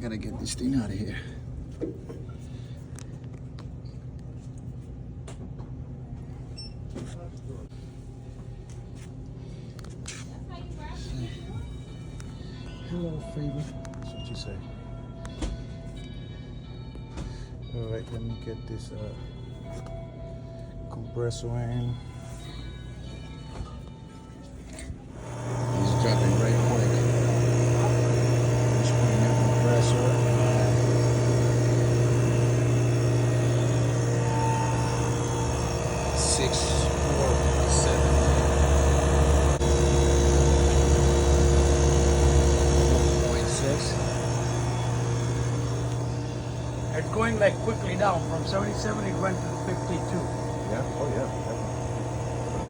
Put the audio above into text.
gotta get this thing out of here. Hello, Faber. That's what you say. All right, let me get this compressor in. He's dropping right quick. Just putting in compressor. 647. It's going like quickly down from 77. It went to 52. Yeah. Oh yeah.